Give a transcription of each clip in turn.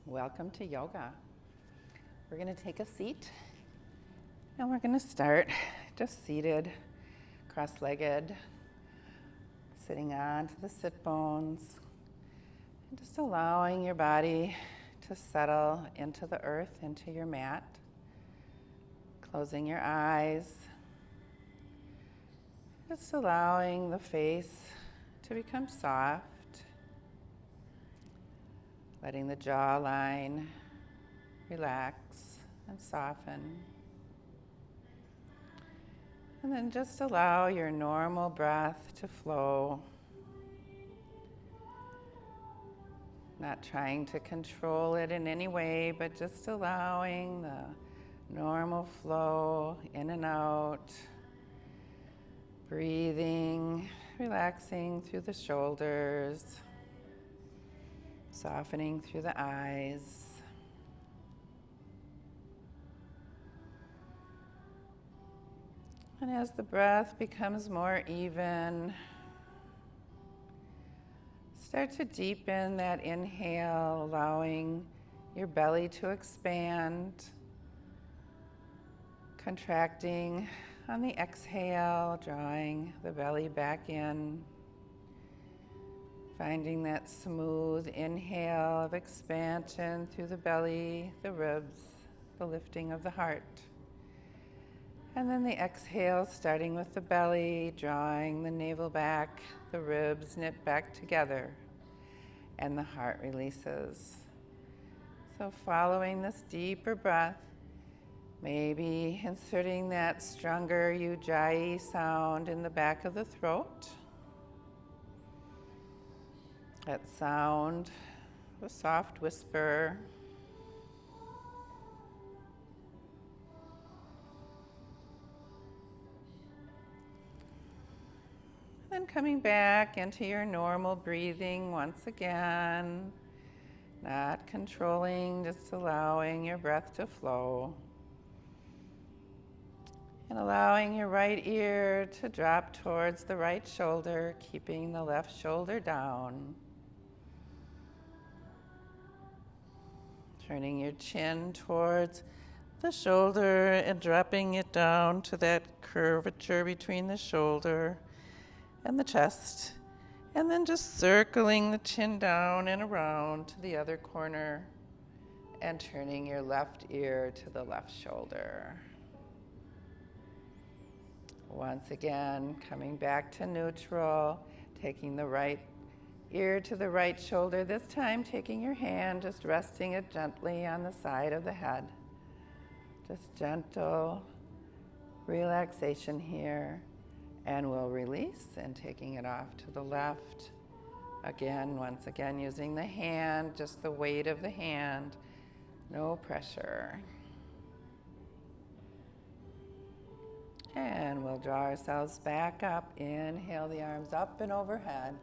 Welcome to yoga. We're going to take a seat and we're going to start just seated, cross-legged, sitting onto the sit bones, and just allowing your body to settle into the earth, into your mat, closing your eyes, just allowing the face to become soft, letting the jawline relax and soften. And then just allow your normal breath to flow. Not trying to control it in any way, but just allowing the normal flow in and out. Breathing, relaxing through the shoulders, softening through the eyes. And as the breath becomes more even, start to deepen that inhale, allowing your belly to expand, contracting on the exhale, drawing the belly back in, finding that smooth inhale of expansion through the belly, the ribs, the lifting of the heart. And then the exhale, starting with the belly, drawing the navel back, the ribs knit back together, and the heart releases. So following this deeper breath, maybe inserting that stronger ujjayi sound in the back of the throat. That sound, a soft whisper. Then coming back into your normal breathing once again, not controlling, just allowing your breath to flow. And allowing your right ear to drop towards the right shoulder, keeping the left shoulder down. Turning your chin towards the shoulder and dropping it down to that curvature between the shoulder and the chest, and then just circling the chin down and around to the other corner and turning your left ear to the left shoulder. Once again, coming back to neutral, taking the right ear to the right shoulder, this time taking your hand, just resting it gently on the side of the head. Just gentle relaxation here. And we'll release and taking it off to the left. Again, once again, using the hand, just the weight of the hand, no pressure. And we'll draw ourselves back up. Inhale the arms up and overhead,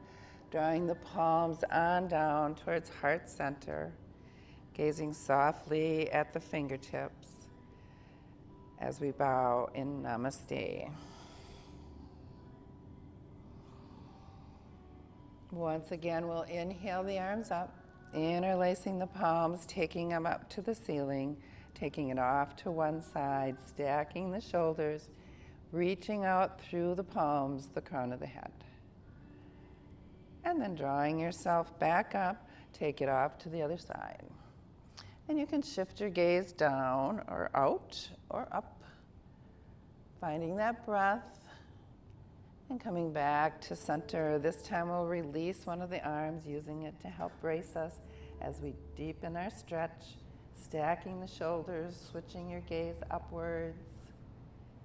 drawing the palms on down towards heart center, gazing softly at the fingertips as we bow in Namaste. Once again, we'll inhale the arms up, interlacing the palms, taking them up to the ceiling, taking it off to one side, stacking the shoulders, reaching out through the palms, the crown of the head. And then drawing yourself back up, take it off to the other side. And you can shift your gaze down or out or up, finding that breath. And coming back to center, this time we'll release one of the arms, using it to help brace us as we deepen our stretch, stacking the shoulders, switching your gaze upwards,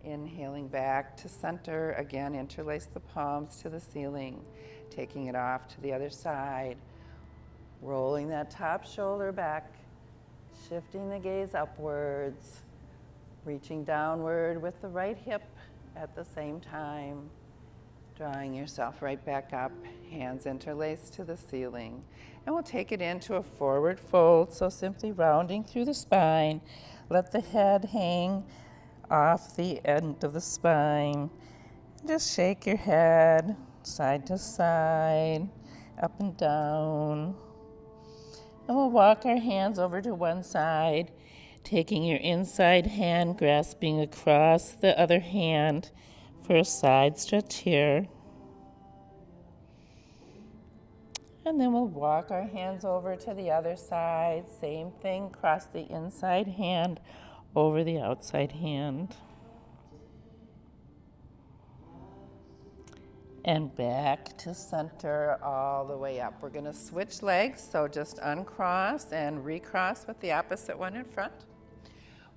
inhaling back to center, again interlace the palms to the ceiling, taking it off to the other side, rolling that top shoulder back, shifting the gaze upwards, reaching downward with the right hip at the same time. Drawing yourself right back up, hands interlaced to the ceiling. And we'll take it into a forward fold, so simply rounding through the spine. Let the head hang off the end of the spine. Just shake your head side to side, up and down. And we'll walk our hands over to one side, taking your inside hand, grasping across the other hand for a side stretch here. And then we'll walk our hands over to the other side. Same thing, cross the inside hand over the outside hand. And back to center all the way up. We're going to switch legs, so just uncross and recross with the opposite one in front.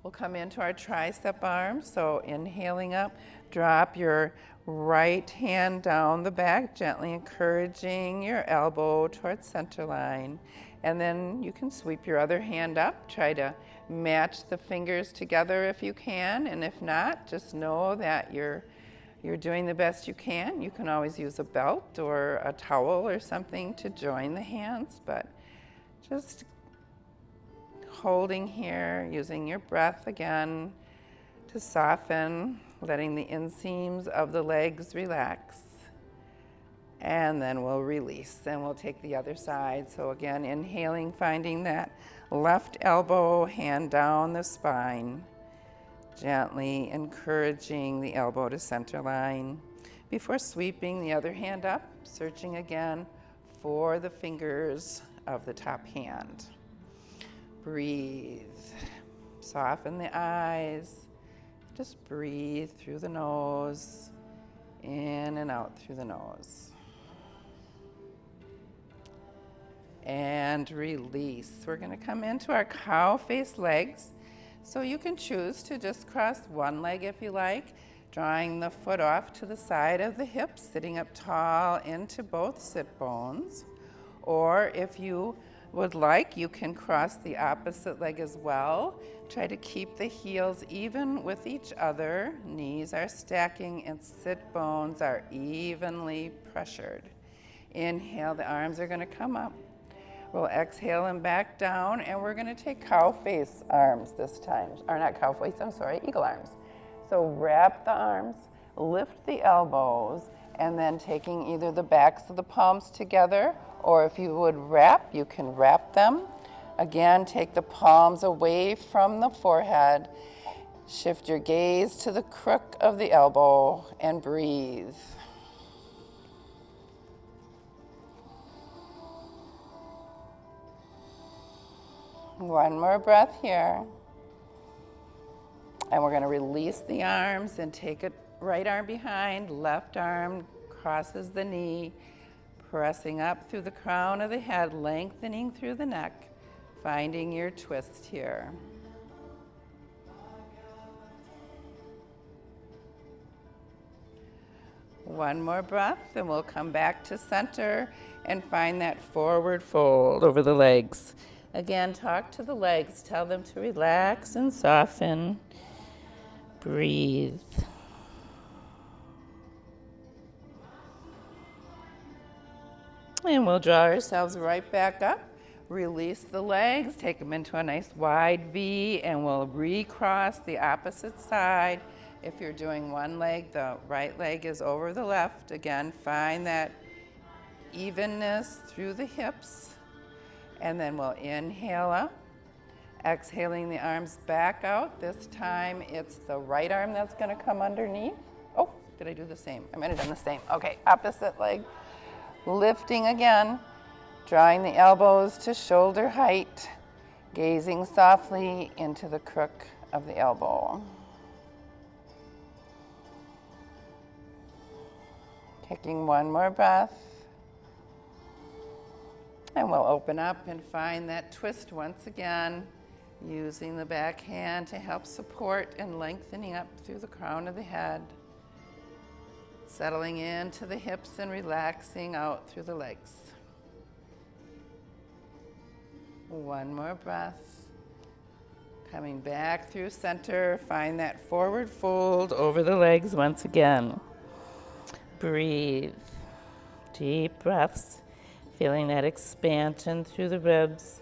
We'll come into our tricep arms, so inhaling up, drop your right hand down the back, gently encouraging your elbow towards center line. And then you can sweep your other hand up, try to match the fingers together if you can, and if not, just know that you're doing the best you can. You can always use a belt or a towel or something to join the hands, but just holding here, using your breath again to soften, letting the inseams of the legs relax. And then we'll release, and we'll take the other side. So again, inhaling, finding that left elbow, hand down the spine. Gently encouraging the elbow to center line before sweeping the other hand up, searching again for the fingers of the top hand. Breathe. Soften the eyes. Just breathe through the nose, in and out through the nose. And release. We're going to come into our cow face legs. So you can choose to just cross one leg if you like, drawing the foot off to the side of the hips, sitting up tall into both sit bones. Or if you would like, you can cross the opposite leg as well. Try to keep the heels even with each other. Knees are stacking and sit bones are evenly pressured. Inhale, the arms are going to come up. We'll exhale and back down, and we're going to take cow face arms this time. Or not cow face, I'm sorry, eagle arms. So wrap the arms, lift the elbows, and then taking either the backs of the palms together, or if you would wrap, you can wrap them. Again, take the palms away from the forehead. Shift your gaze to the crook of the elbow and breathe. One more breath here. And we're going to release the arms and take it right arm behind, left arm crosses the knee, pressing up through the crown of the head, lengthening through the neck, finding your twist here. One more breath, and we'll come back to center and find that forward fold over the legs. Again, talk to the legs. Tell them to relax and soften. Breathe. And we'll draw ourselves right back up. Release the legs. Take them into a nice wide V, and we'll recross the opposite side. If you're doing one leg, the right leg is over the left. Again, find that evenness through the hips. And then we'll inhale up, exhaling the arms back out. This time it's the right arm that's going to come underneath. Oh, did I do the same? I might have done the same. Okay, opposite leg. Lifting again, drawing the elbows to shoulder height, gazing softly into the crook of the elbow. Taking one more breath. And we'll open up and find that twist once again, using the back hand to help support and lengthening up through the crown of the head, settling into the hips and relaxing out through the legs. One more breath. Coming back through center, find that forward fold over the legs once again. Breathe. Deep breaths. Feeling that expansion through the ribs.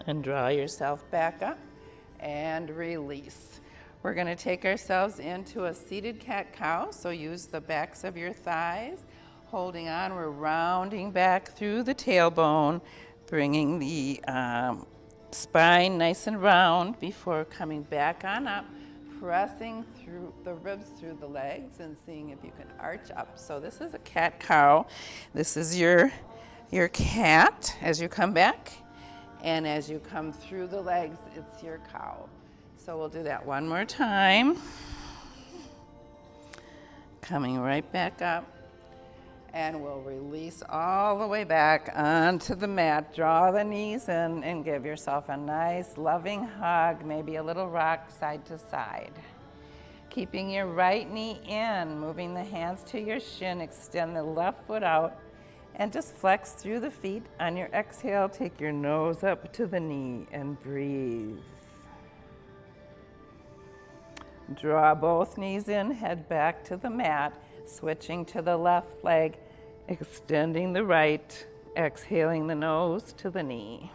And draw yourself back up and release. We're going to take ourselves into a seated cat-cow, so use the backs of your thighs. Holding on, we're rounding back through the tailbone, bringing the spine nice and round before coming back on up, pressing through the ribs through the legs and seeing if you can arch up. So this is a cat-cow. This is your cat as you come back, and as you come through the legs, it's your cow. So we'll do that one more time. Coming right back up, and we'll release all the way back onto the mat. Draw the knees in and give yourself a nice loving hug, maybe a little rock side to side. Keeping your right knee in, moving the hands to your shin, extend the left foot out, and just flex through the feet. On your exhale, take your nose up to the knee and breathe. Draw both knees in, head back to the mat, switching to the left leg, extending the right, exhaling the nose to the knee.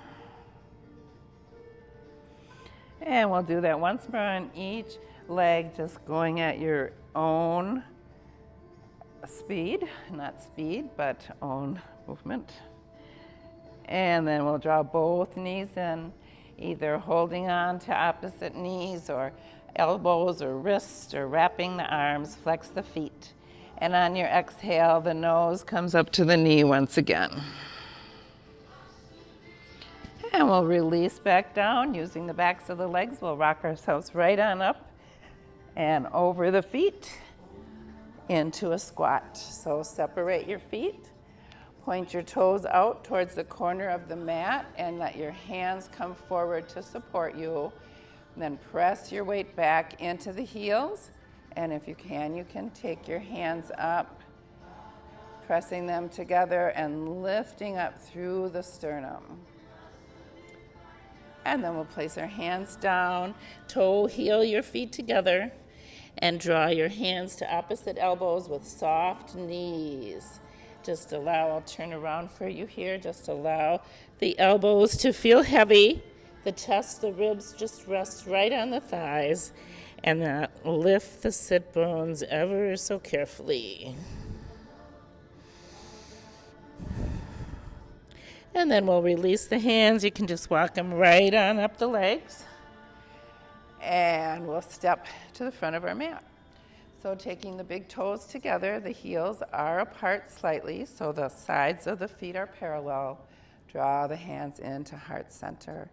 And we'll do that once more on each leg, just going at your own speed, not speed, but own movement. And then we'll draw both knees in, either holding on to opposite knees or elbows or wrists, or wrapping the arms, flex the feet. And on your exhale, the nose comes up to the knee once again. And we'll release back down using the backs of the legs. We'll rock ourselves right on up and over the feet into a squat. So separate your feet, point your toes out towards the corner of the mat, and let your hands come forward to support you. And then press your weight back into the heels. And if you can take your hands up, pressing them together and lifting up through the sternum. And then we'll place our hands down, toe, heel your feet together, and draw your hands to opposite elbows with soft knees. Just allow, I'll turn around for you here, just allow the elbows to feel heavy. The chest, the ribs just rest right on the thighs, and then lift the sit bones ever so carefully. And then we'll release the hands. You can just walk them right on up the legs. And we'll step to the front of our mat. So taking the big toes together, the heels are apart slightly, so the sides of the feet are parallel. Draw the hands into heart center.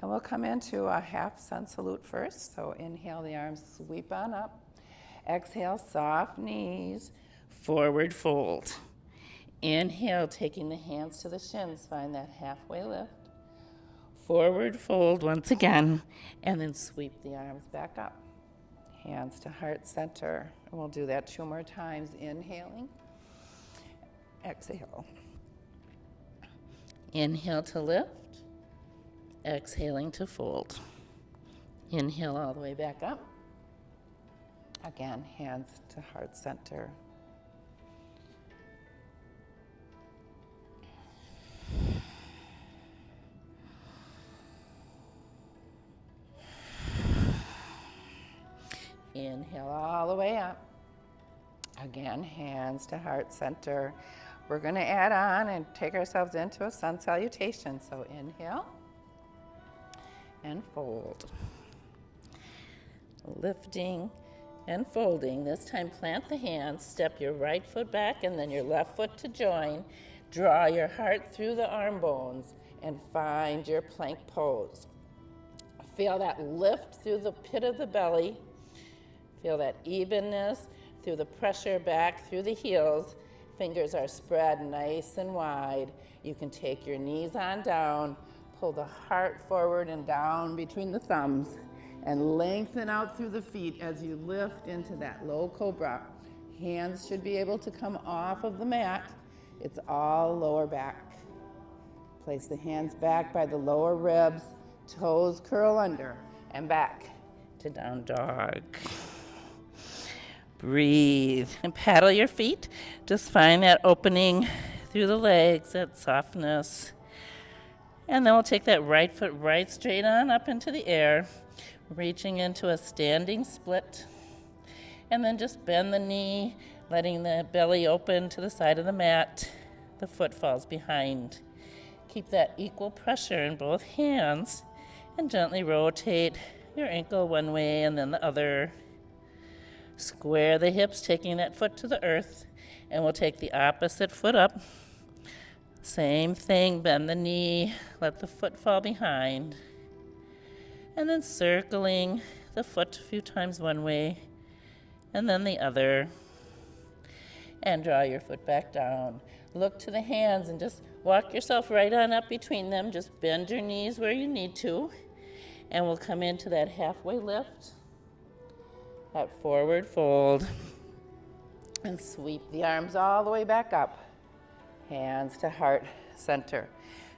And we'll come into a half sun salute first. So inhale, the arms sweep on up. Exhale, soft knees, forward fold. Inhale, taking the hands to the shins, find that halfway lift. Forward fold once again, and then sweep the arms back up. Hands to heart center. And we'll do that 2 more times. Inhaling, exhale. Inhale to lift. Exhaling to fold. Inhale all the way back up. Again, hands to heart center. Inhale all the way up. Again, hands to heart center. We're going to add on and take ourselves into a sun salutation. So inhale and fold. Lifting and folding. This time plant the hands, step your right foot back and then your left foot to join. Draw your heart through the arm bones and find your plank pose. Feel that lift through the pit of the belly. Feel that evenness through the pressure back through the heels. Fingers are spread nice and wide. You can take your knees on down. Pull the heart forward and down between the thumbs and lengthen out through the feet as you lift into that low cobra. Hands should be able to come off of the mat. It's all lower back. Place the hands back by the lower ribs, toes curl under and back to down dog. Breathe and paddle your feet. Just find that opening through the legs, that softness. And then we'll take that right foot right straight on up into the air, reaching into a standing split. And then just bend the knee, letting the belly open to the side of the mat. The foot falls behind. Keep that equal pressure in both hands and gently rotate your ankle one way and then the other. Square the hips, taking that foot to the earth, and we'll take the opposite foot up. Same thing, bend the knee, let the foot fall behind, and then circling the foot a few times one way and then the other, and draw your foot back down. Look to the hands and just walk yourself right on up between them. Just bend your knees where you need to, and we'll come into that halfway lift, that forward fold, and sweep the arms all the way back up. Hands to heart center.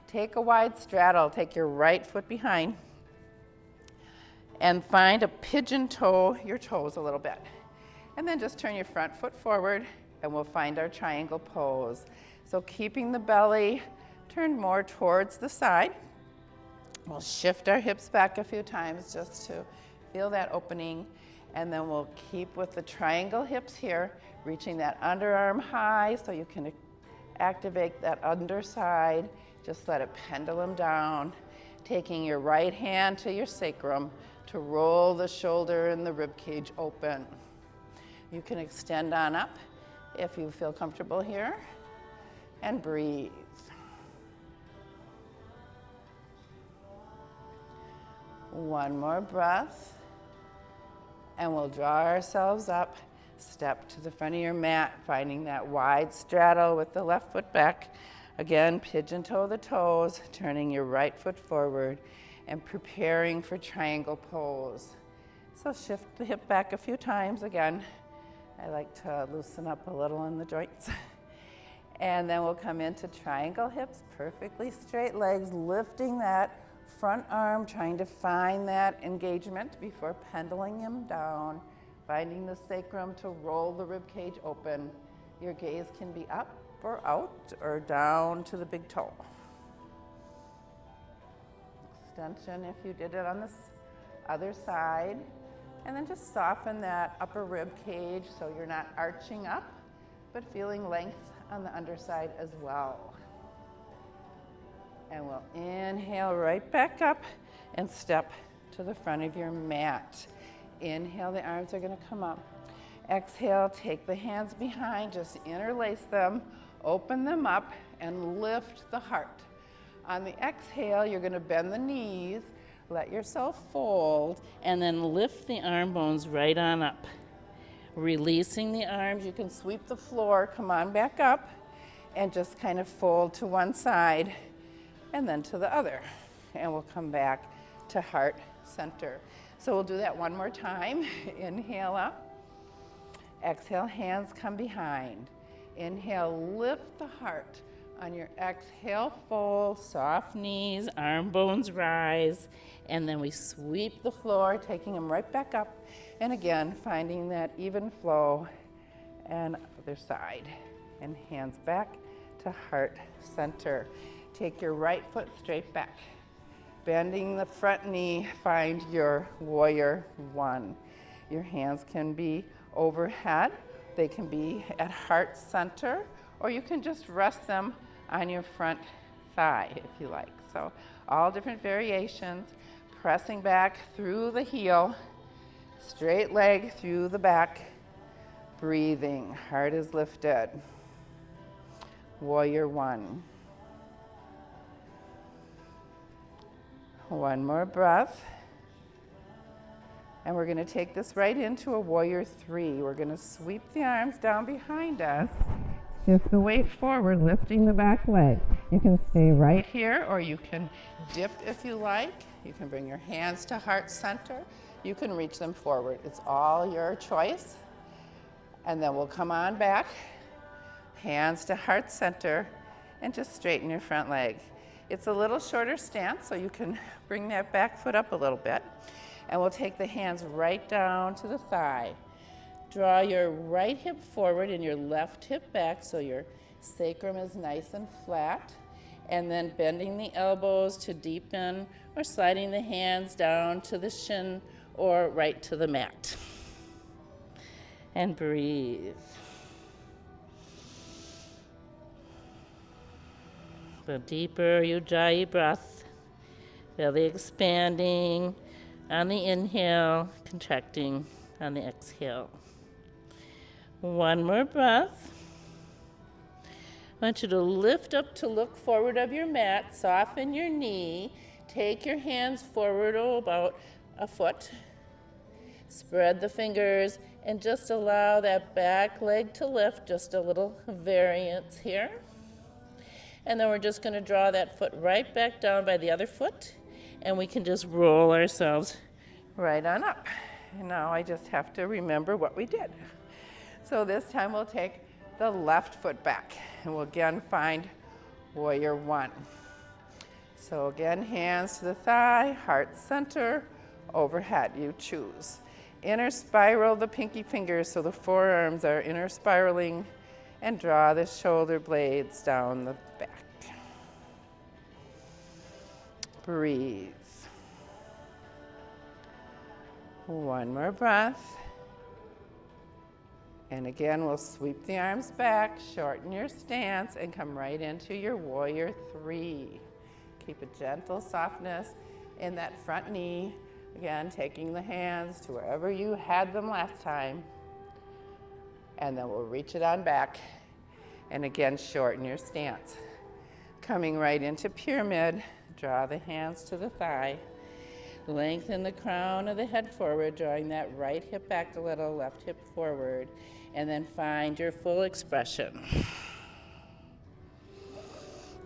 Take a wide straddle. Take your right foot behind and find a pigeon toe your toes a little bit. And then just turn your front foot forward and we'll find our triangle pose. So keeping the belly turned more towards the side. We'll shift our hips back a few times just to feel that opening. And then we'll keep with the triangle hips here, reaching that underarm high so you can activate that underside. Just let it pendulum down. Taking your right hand to your sacrum to roll the shoulder and the rib cage open. You can extend on up if you feel comfortable here, and breathe. One more breath, and we'll draw ourselves up. Step to the front of your mat, finding that wide straddle with the left foot back. Again, pigeon toe the toes, turning your right foot forward and preparing for triangle pose. So shift the hip back a few times. Again, I like to loosen up a little in the joints. And then we'll come into triangle hips, perfectly straight legs, lifting that front arm, trying to find that engagement before pendulum him down, finding the sacrum to roll the rib cage open. Your gaze can be up or out or down to the big toe. Extension if you did it on this other side. And then just soften that upper rib cage so you're not arching up, but feeling length on the underside as well. And we'll inhale right back up and step to the front of your mat. Inhale, the arms are gonna come up. Exhale, take the hands behind, just interlace them, open them up, and lift the heart. On the exhale, you're gonna bend the knees, let yourself fold, and then lift the arm bones right on up. Releasing the arms, you can sweep the floor, come on back up, and just kind of fold to one side and then to the other. And we'll come back to heart center. So we'll do that one more time. Inhale up. Exhale, hands come behind. Inhale, lift the heart. On your exhale, fold, soft knees, arm bones rise, and then we sweep the floor, taking them right back up. And again, finding that even flow, and other side. And hands back to heart center. Take your right foot straight back. Bending the front knee, find your warrior one. Your hands can be overhead, they can be at heart center, or you can just rest them on your front thigh if you like. So all different variations, pressing back through the heel, straight leg through the back, breathing, heart is lifted. Warrior one. One more breath. And we're going to take this right into a warrior three. We're going to sweep the arms down behind us. Shift the weight forward, lifting the back leg. You can stay right here, or you can dip if you like. You can bring your hands to heart center. You can reach them forward. It's all your choice. And then we'll come on back, hands to heart center, and just straighten your front leg. It's a little shorter stance, so you can bring that back foot up a little bit. And we'll take the hands right down to the thigh. Draw your right hip forward and your left hip back so your sacrum is nice and flat. And then bending the elbows to deepen, or sliding the hands down to the shin or right to the mat. And breathe. The deeper you draw your breath, belly expanding on the inhale, contracting on the exhale. One more breath. I want you to lift up to look forward of your mat, soften your knee, take your hands forward about a foot, spread the fingers, and just allow that back leg to lift, just a little variance here. And then we're just going to draw that foot right back down by the other foot, and we can just roll ourselves right on up. And now I just have to remember what we did. So this time we'll take the left foot back, and we'll again find warrior one. So again, hands to the thigh, heart center, overhead, you choose. Inner spiral the pinky fingers so the forearms are inner spiraling, and draw the shoulder blades down the back. Breathe. One more breath. And again, we'll sweep the arms back, shorten your stance, and come right into your warrior three. Keep a gentle softness in that front knee. Again, taking the hands to wherever you had them last time. And then we'll reach it on back. And again, shorten your stance. Coming right into pyramid, draw the hands to the thigh. Lengthen the crown of the head forward, drawing that right hip back a little, left hip forward, and then find your full expression.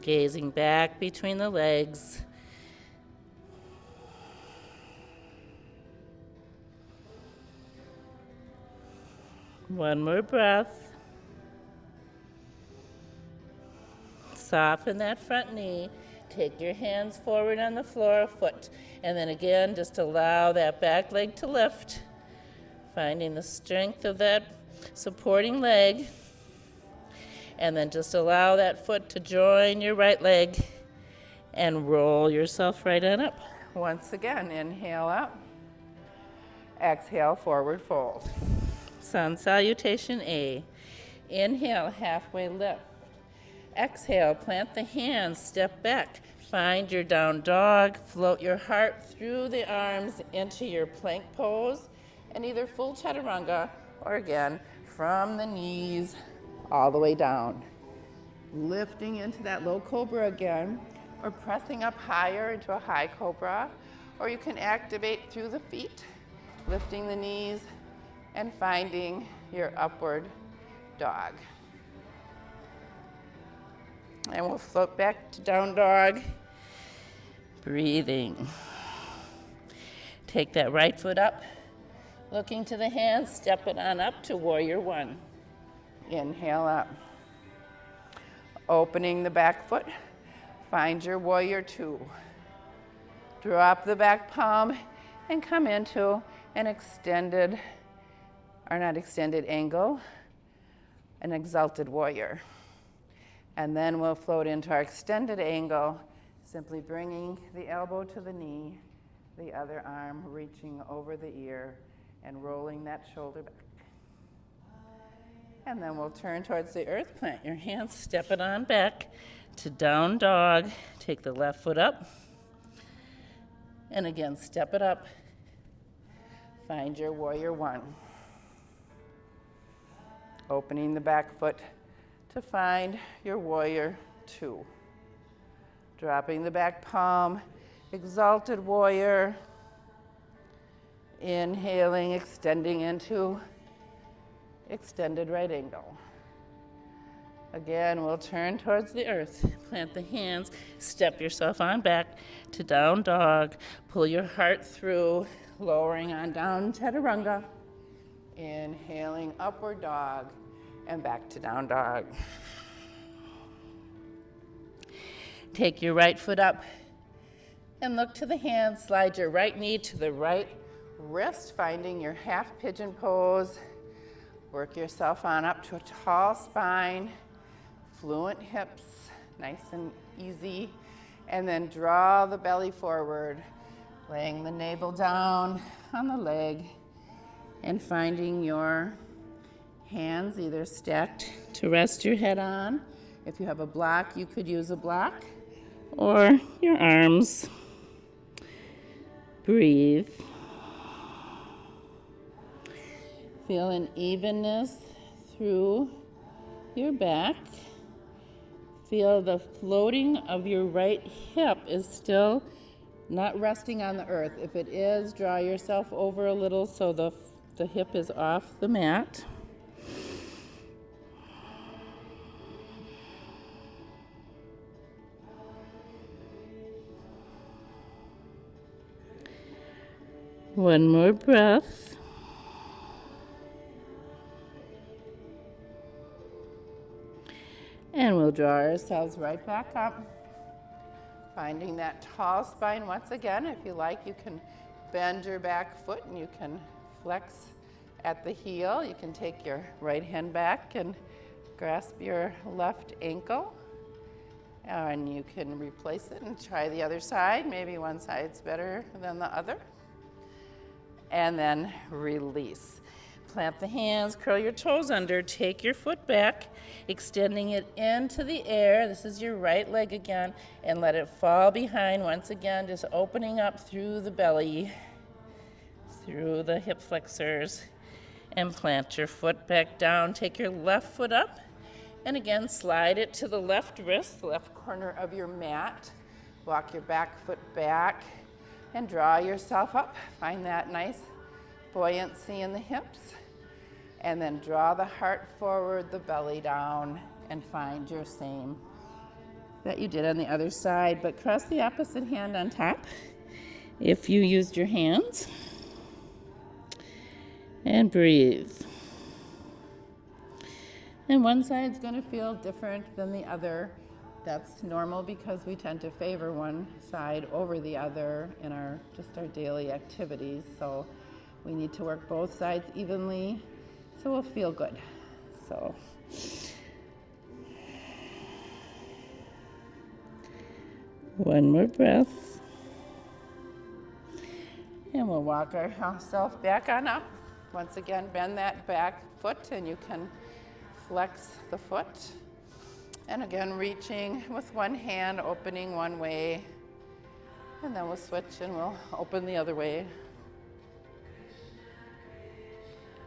Gazing back between the legs. One more breath. Soften that front knee. Take your hands forward on the floor, a foot, and then again, just allow that back leg to lift, finding the strength of that supporting leg, and then just allow that foot to join your right leg and roll yourself right on up. Once again, inhale up, exhale, forward fold. Sun salutation A. Inhale, halfway lift. Exhale, plant the hands, step back. Find your down dog, float your heart through the arms into your plank pose, and either full chaturanga or again, from the knees all the way down. Lifting into that low cobra again, or pressing up higher into a high cobra, or you can activate through the feet, lifting the knees and finding your upward dog. And we'll float back to down dog. Breathing. Take that right foot up. Looking to the hands, step it on up to warrior one. Inhale up. Opening the back foot. Find your warrior two. Drop the back palm and come into an extended, or not extended angle, an exalted warrior. And then we'll float into our extended angle, simply bringing the elbow to the knee, the other arm reaching over the ear and rolling that shoulder back. And then we'll turn towards the earth, plant your hands, step it on back to down dog. Take the left foot up. And again, step it up. Find your warrior one. Opening the back foot to find your warrior two. Dropping the back palm, exalted warrior. Inhaling, extending into extended right angle. Again, we'll turn towards the earth. Plant the hands, step yourself on back to down dog. Pull your heart through, lowering on down chaturanga. Inhaling, upward dog. And back to down dog. Take your right foot up and look to the hands. Slide your right knee to the right wrist, finding your half pigeon pose. Work yourself on up to a tall spine, fluent hips, nice and easy. And then draw the belly forward, laying the navel down on the leg and finding your hands either stacked to rest your head on, If you have a block, you could use a block or your arms. Breathe. Feel an evenness through your back. Feel the floating of your right hip is still not resting on the earth. If it is, draw yourself over a little so the hip is off the mat. One more breath. And we'll draw ourselves right back up. Finding that tall spine once again. If you like, you can bend your back foot and you can flex at the heel. You can take your right hand back and grasp your left ankle. And you can replace it and try the other side. Maybe one side's better than the other. And then release. Plant the hands, curl your toes under, take your foot back, extending it into the air. This is your right leg again, and let it fall behind once again, just opening up through the belly, through the hip flexors, and plant your foot back down. Take your left foot up, and again, slide it to the left wrist, the left corner of your mat. Walk your back foot back, and draw yourself up. Find that nice buoyancy in the hips. And then draw the heart forward, the belly down, and find your same that you did on the other side, but cross the opposite hand on top if you used your hands. And breathe. And one side's gonna feel different than the other. That's normal because we tend to favor one side over the other in our daily activities. So we need to work both sides evenly so we'll feel good. So one more breath. And we'll walk ourselves back on up. Once again, bend that back foot and you can flex the foot. And again, reaching with one hand, opening one way. And then we'll switch and we'll open the other way.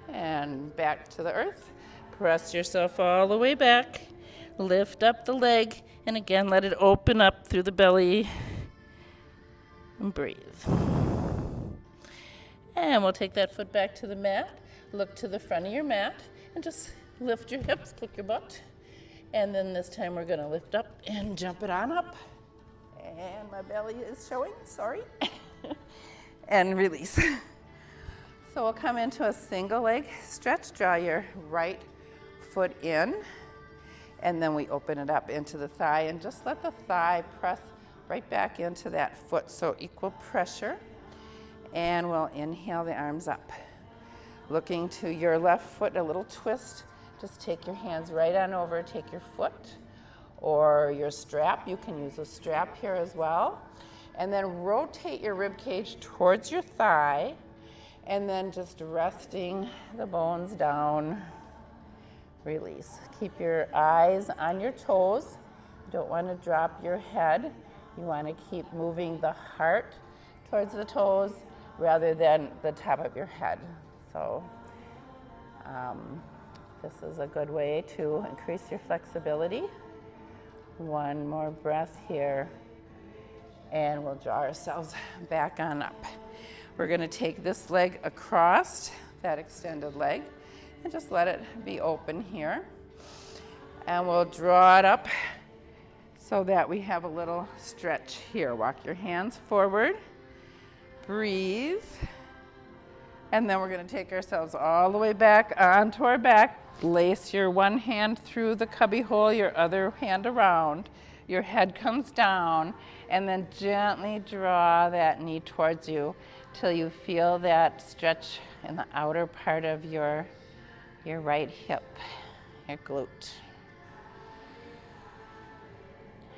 And back to the earth. Press yourself all the way back. Lift up the leg. And again, let it open up through the belly. And breathe. And we'll take that foot back to the mat. Look to the front of your mat. And just lift your hips, kick your butt. And then this time we're gonna lift up and jump it on up. And my belly is showing, sorry. And release. So we'll come into a single leg stretch. Draw your right foot in. And then we open it up into the thigh and just let the thigh press right back into that foot. So equal pressure. And we'll inhale the arms up. Looking to your left foot, a little twist. Just take your hands right on over, take your foot or your strap. You can use a strap here as well. And then rotate your rib cage towards your thigh. And then just resting the bones down. Release. Keep your eyes on your toes. You don't want to drop your head. You want to keep moving the heart towards the toes rather than the top of your head. So this is a good way to increase your flexibility. One more breath here. And we'll draw ourselves back on up. We're going to take this leg across, that extended leg, and just let it be open here. And we'll draw it up so that we have a little stretch here. Walk your hands forward, breathe, and then we're going to take ourselves all the way back onto our back. Lace your one hand through the cubby hole, your other hand around. Your head comes down, and then gently draw that knee towards you till you feel that stretch in the outer part of your right hip, your glute.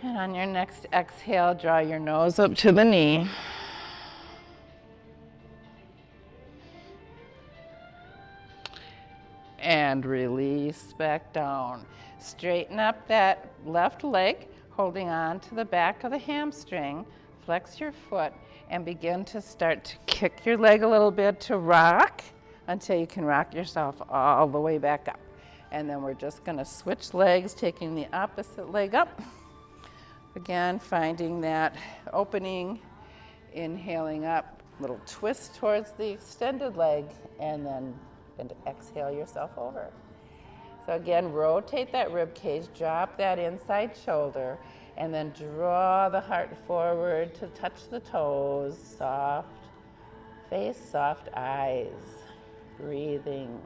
And on your next exhale, draw your nose up to the knee. And release back down. Straighten up that left leg, holding on to the back of the hamstring. Flex your foot and begin to start to kick your leg a little bit to rock until you can rock yourself all the way back up. And then we're just going to switch legs, taking the opposite leg up. Again, finding that opening, inhaling up, little twist towards the extended leg, and then exhale yourself over. So again, rotate that rib cage, drop that inside shoulder, and then draw the heart forward to touch the toes. Soft face, soft eyes. Breathing.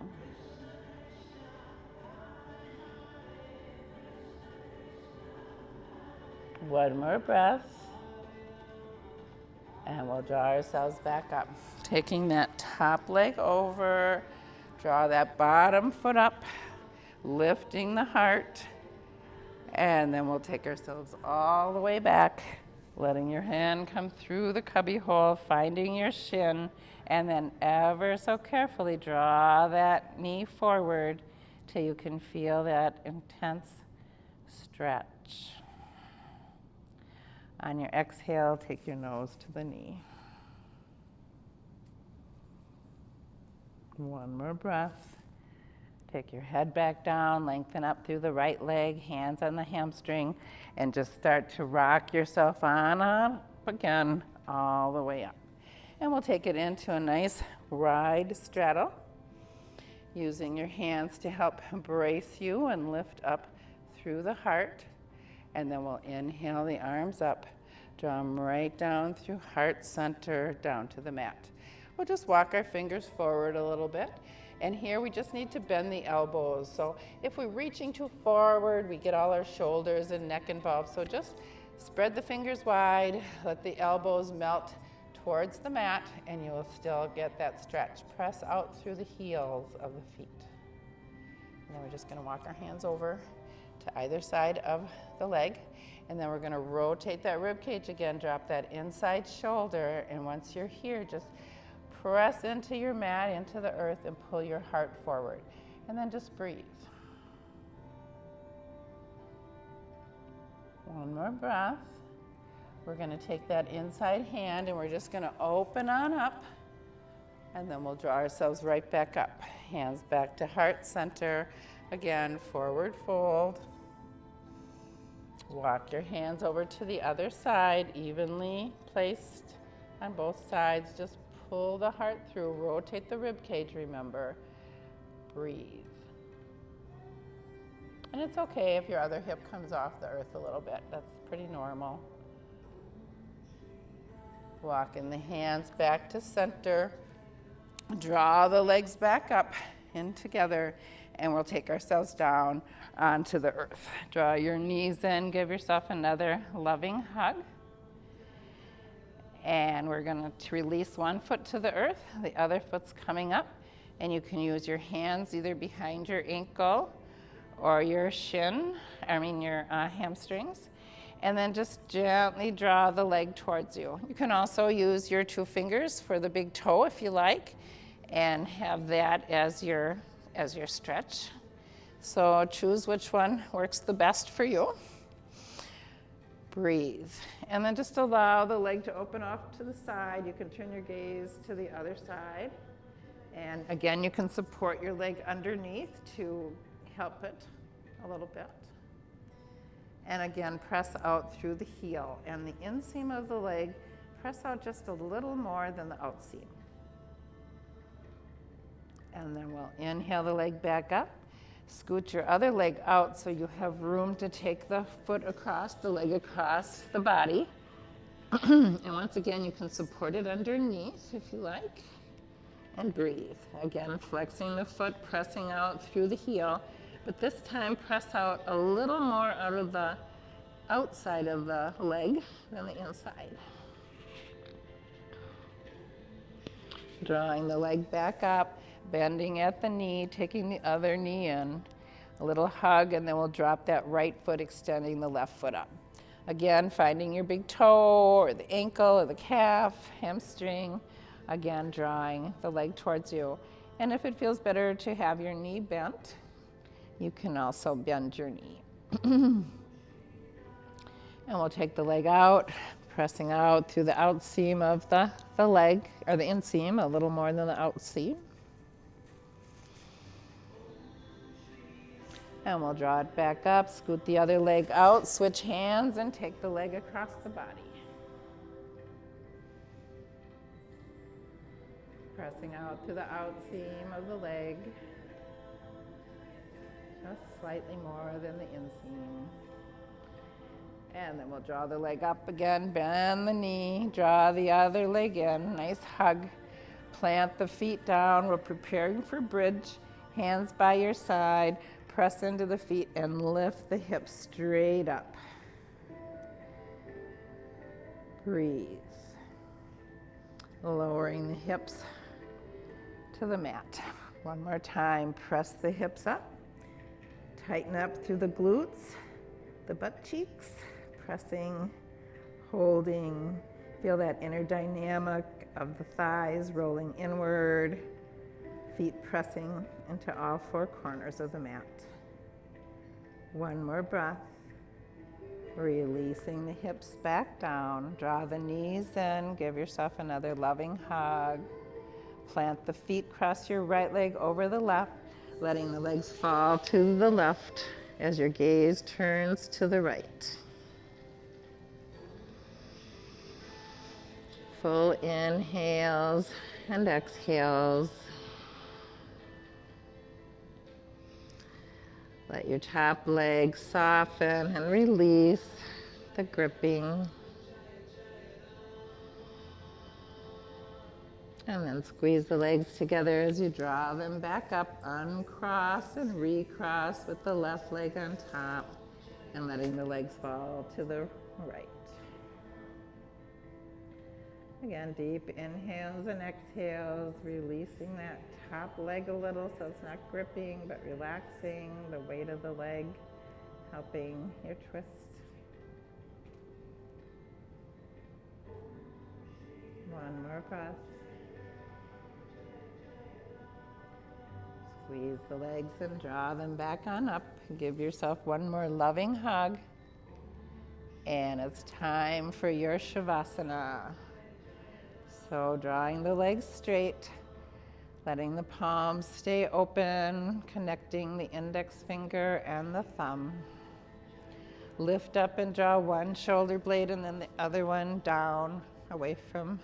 One more breath. And we'll draw ourselves back up. Taking that top leg over, draw that bottom foot up, lifting the heart, and then we'll take ourselves all the way back, letting your hand come through the cubby hole, finding your shin, and then ever so carefully draw that knee forward till you can feel that intense stretch. On your exhale, take your nose to the knee. One more breath. Take your head back down, lengthen up through the right leg, hands on the hamstring, and just start to rock yourself on up again, all the way up. And we'll take it into a nice wide straddle, using your hands to help brace you and lift up through the heart. And then we'll inhale the arms up, draw them right down through heart center, down to the mat. We'll just walk our fingers forward a little bit. And here we just need to bend the elbows. So if we're reaching too forward, we get all our shoulders and neck involved. So just spread the fingers wide, let the elbows melt towards the mat, and you will still get that stretch. Press out through the heels of the feet. And then we're just going to walk our hands over to either side of the leg. And then we're going to rotate that rib cage again, drop that inside shoulder, and once you're here, just press into your mat, into the earth, and pull your heart forward. And then just breathe. One more breath. We're going to take that inside hand and we're just going to open on up, and then we'll draw ourselves right back up. Hands back to heart center. Again, forward fold. Walk your hands over to the other side, evenly placed on both sides. Just pull the heart through, rotate the rib cage, remember. Breathe. And it's okay if your other hip comes off the earth a little bit. That's pretty normal. Walking the hands back to center. Draw the legs back up in together, and we'll take ourselves down onto the earth. Draw your knees in, give yourself another loving hug. And we're going to release one foot to the earth, the other foot's coming up, and you can use your hands either behind your ankle or your your hamstrings, and then just gently draw the leg towards you. You can also use your 2 fingers for the big toe if you like, and have that as your stretch. So choose which one works the best for you. Breathe. And then just allow the leg to open off to the side. You can turn your gaze to the other side. And again, you can support your leg underneath to help it a little bit. And again, press out through the heel. And the inseam of the leg, press out just a little more than the outseam. And then we'll inhale the leg back up. Scoot your other leg out so you have room to take the foot across, the leg across the body. And once again, you can support it underneath if you like. And breathe. Again, flexing the foot, pressing out through the heel. But this time, press out a little more out of the outside of the leg than the inside. Drawing the leg back up. Bending at the knee, taking the other knee in. A little hug, and then we'll drop that right foot, extending the left foot up. Again, finding your big toe or the ankle or the calf, hamstring. Again, drawing the leg towards you. And if it feels better to have your knee bent, You can also bend your knee. And we'll take the leg out, pressing out through the outseam of the leg, or the inseam, a little more than the outseam. And we'll draw it back up, scoot the other leg out, switch hands, and take the leg across the body. Pressing out through the outseam of the leg, just slightly more than the inseam. And then we'll draw the leg up again, bend the knee, draw the other leg in, nice hug. Plant the feet down, we're preparing for bridge, hands by your side, press into the feet and lift the hips straight up. Breathe. Lowering the hips to the mat. One more time, press the hips up, tighten up through the glutes, the butt cheeks, pressing, holding. Feel that inner dynamic of the thighs rolling inward, feet pressing into all four corners of the mat. One more breath. Releasing the hips back down. Draw the knees in. Give yourself another loving hug. Plant the feet, cross your right leg over the left, letting the legs fall to the left as your gaze turns to the right. Full inhales and exhales. Let your top leg soften and release the gripping. And then squeeze the legs together as you draw them back up, uncross and recross with the left leg on top and letting the legs fall to the right. Again, deep inhales and exhales, releasing that top leg a little so it's not gripping, but relaxing the weight of the leg, helping your twist. One more breath. Squeeze the legs and draw them back on up. Give yourself one more loving hug. And it's time for your Shavasana. So drawing the legs straight, letting the palms stay open, connecting the index finger and the thumb. Lift up and draw one shoulder blade and then the other one down, away from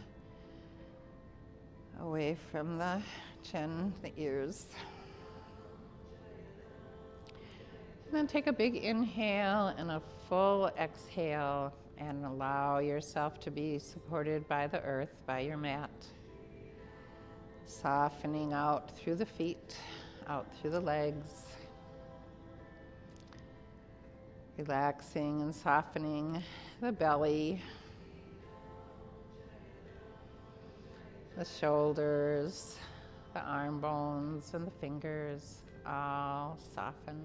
the chin, the ears. And then take a big inhale and a full exhale and allow yourself to be supported by the earth, by your mat. Softening out through the feet, out through the legs. Relaxing and softening the belly, the shoulders, the arm bones and the fingers all soften.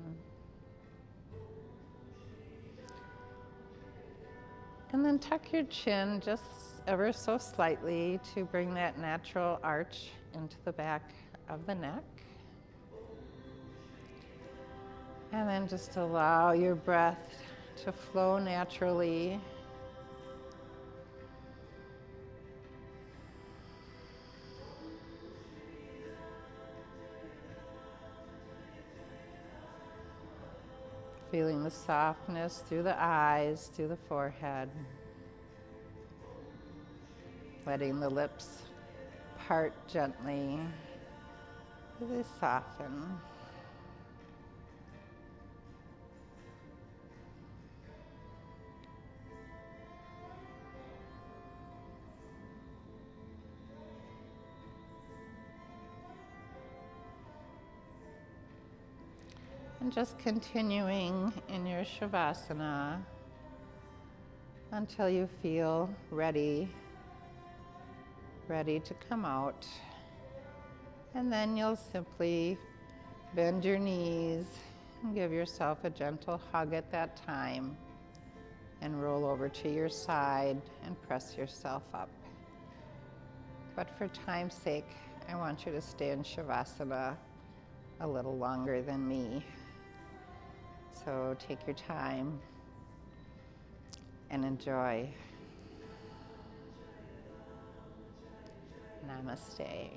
And then tuck your chin just ever so slightly to bring that natural arch into the back of the neck. And then just allow your breath to flow naturally. Feeling the softness through the eyes, through the forehead. Letting the lips part gently as they soften. And just continuing in your Shavasana until you feel ready to come out. And then you'll simply bend your knees and give yourself a gentle hug at that time and roll over to your side and press yourself up. But for time's sake, I want you to stay in Shavasana a little longer than me. So take your time and enjoy. Namaste.